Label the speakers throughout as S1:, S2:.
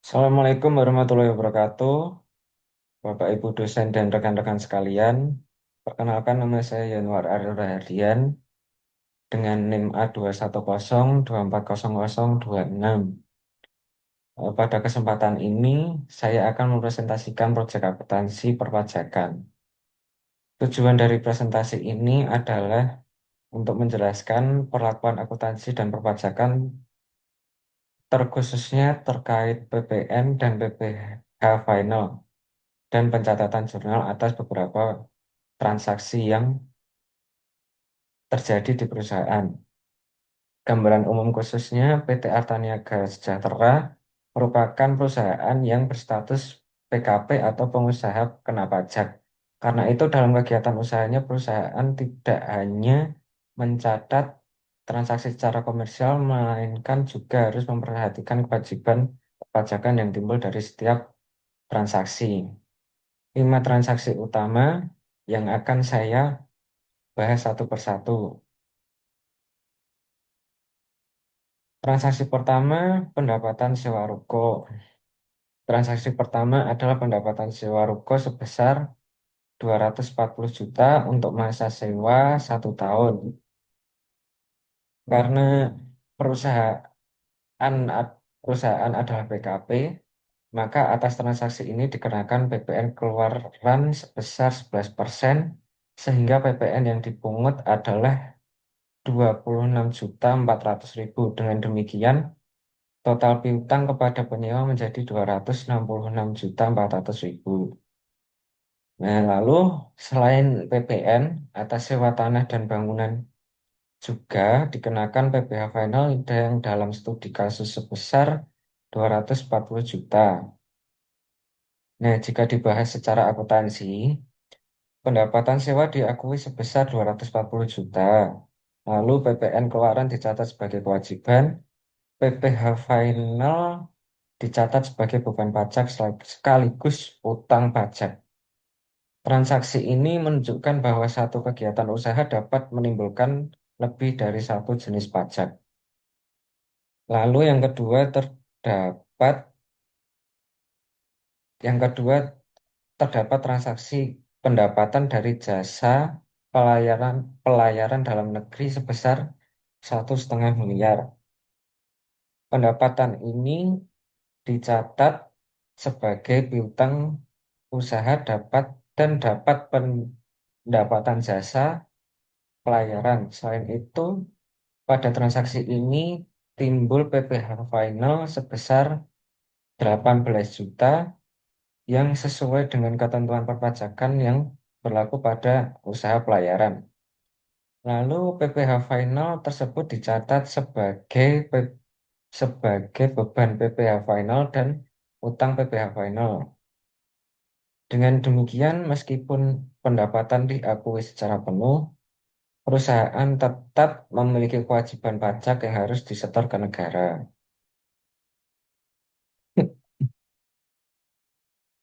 S1: Assalamualaikum warahmatullahi wabarakatuh, Bapak Ibu dosen dan rekan-rekan sekalian. Perkenalkan nama saya Yanuar Ariel Rahardian dengan NIM A2102400026. Pada kesempatan ini, saya akan mempresentasikan proyek akuntansi perpajakan. Tujuan dari presentasi ini adalah untuk menjelaskan perlakuan akuntansi dan perpajakan terkhususnya terkait PPN dan PPh final dan pencatatan jurnal atas beberapa transaksi yang terjadi di perusahaan. Gambaran umum khususnya PT Artaniaga Sejahtera merupakan perusahaan yang berstatus PKP atau pengusaha kena pajak. Karena itu dalam kegiatan usahanya perusahaan tidak hanya mencatat transaksi secara komersial, melainkan juga harus memperhatikan kewajiban perpajakan yang timbul dari setiap transaksi. 5 transaksi utama yang akan saya bahas satu persatu. Transaksi pertama, pendapatan sewa ruko. Transaksi pertama adalah pendapatan sewa ruko sebesar 240 juta untuk masa sewa 1 tahun. Karena perusahaan perusahaan adalah PKP, maka atas transaksi ini dikenakan PPN keluaran sebesar 11%, sehingga PPN yang dipungut adalah 26.400.000. Dengan demikian, total piutang kepada penyewa menjadi 266.400.000. Nah, lalu selain PPN atas sewa tanah dan bangunan juga dikenakan PPh final yang dalam studi kasus sebesar 240 juta. Nah, jika dibahas secara akuntansi, pendapatan sewa diakui sebesar 240 juta. Lalu PPN keluaran dicatat sebagai kewajiban, PPh final dicatat sebagai beban pajak sekaligus utang pajak. Transaksi ini menunjukkan bahwa satu kegiatan usaha dapat menimbulkan lebih dari satu jenis pajak. Lalu terdapat yang kedua terdapat transaksi pendapatan dari jasa pelayaran pelayaran dalam negeri sebesar 1,5 miliar. Pendapatan ini dicatat sebagai piutang usaha dapat pendapatan jasa pelayaran. Selain itu, pada transaksi ini timbul PPh final sebesar 18 juta yang sesuai dengan ketentuan perpajakan yang berlaku pada usaha pelayaran. Lalu PPh final tersebut dicatat sebagai beban PPh final dan utang PPh final. Dengan demikian, meskipun pendapatan diakui secara penuh, perusahaan tetap memiliki kewajiban pajak yang harus disetor ke negara.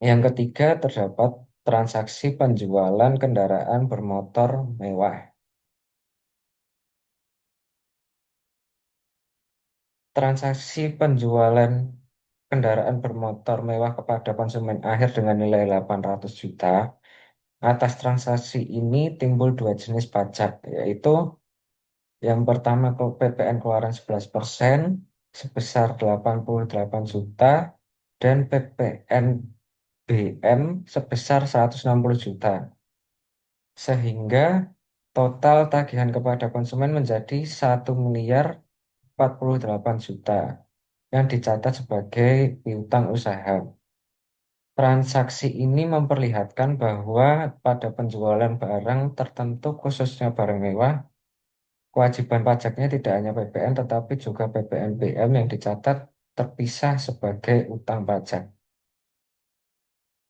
S1: Yang ketiga, terdapat transaksi penjualan kendaraan bermotor mewah. Transaksi penjualan kendaraan bermotor mewah kepada konsumen akhir dengan nilai 800 juta. Atas transaksi ini timbul dua jenis pajak, yaitu yang pertama ke PPN keluaran 11% sebesar 88 juta dan PPN BM sebesar 160 juta. Sehingga total tagihan kepada konsumen menjadi 1,048 miliar yang dicatat sebagai piutang usaha. Transaksi ini memperlihatkan bahwa pada penjualan barang tertentu, khususnya barang mewah, kewajiban pajaknya tidak hanya PPN tetapi juga PPN BM yang dicatat terpisah sebagai utang pajak.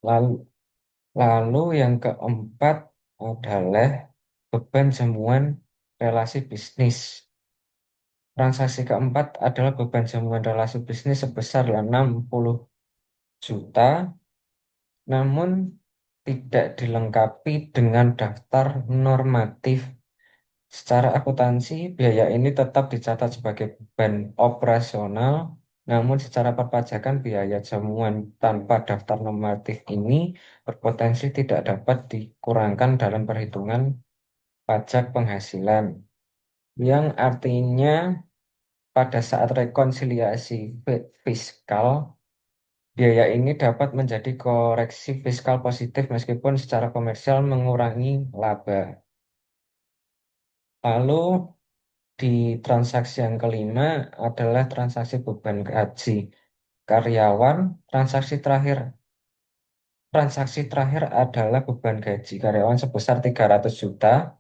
S1: Lalu, lalu yang keempat adalah beban jamuan relasi bisnis. Transaksi keempat adalah beban jamuan relasi bisnis sebesar 60 juta, namun tidak dilengkapi dengan daftar normatif. Secara akuntansi, biaya ini tetap dicatat sebagai beban operasional Namun secara perpajakan biaya jamuan tanpa daftar normatif ini berpotensi tidak dapat dikurangkan dalam perhitungan pajak penghasilan, yang artinya pada saat rekonsiliasi fiskal, biaya ini dapat menjadi koreksi fiskal positif meskipun secara komersial mengurangi laba. Lalu di transaksi yang kelima adalah transaksi beban gaji karyawan. Transaksi terakhir adalah beban gaji karyawan sebesar 300 juta.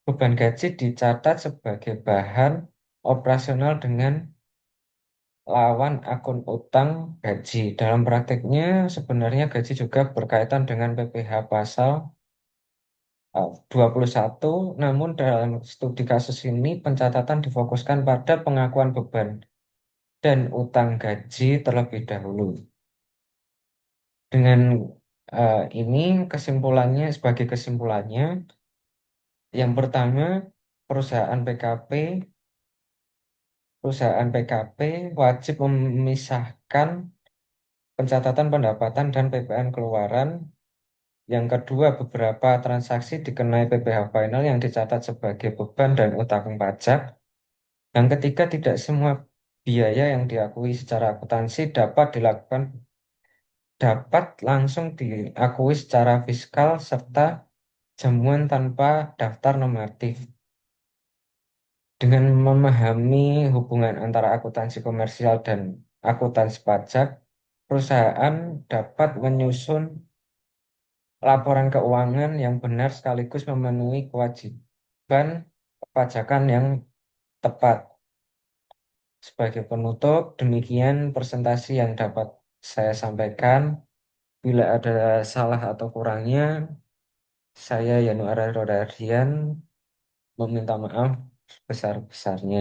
S1: Beban gaji dicatat sebagai bahan operasional dengan lawan akun utang gaji. Dalam prakteknya, sebenarnya gaji juga berkaitan dengan PPh pasal 21, namun dalam studi kasus ini pencatatan difokuskan pada pengakuan beban dan utang gaji terlebih dahulu. Dengan ini sebagai kesimpulannya, yang pertama, perusahaan PKP perusahaan PKP wajib memisahkan pencatatan pendapatan dan PPN keluaran. Yang kedua, beberapa transaksi dikenai PPh final yang dicatat sebagai beban dan utang pajak. Yang ketiga, tidak semua biaya yang diakui secara akuntansi dapat langsung diakui secara fiskal serta jamuan tanpa daftar normatif. Dengan memahami hubungan antara akuntansi komersial dan akuntansi pajak, perusahaan dapat menyusun laporan keuangan yang benar sekaligus memenuhi kewajiban perpajakan yang tepat. Sebagai penutup, demikian presentasi yang dapat saya sampaikan. Bila ada salah atau kurangnya, saya Yanu Aradian meminta maaf sebesar-besarnya.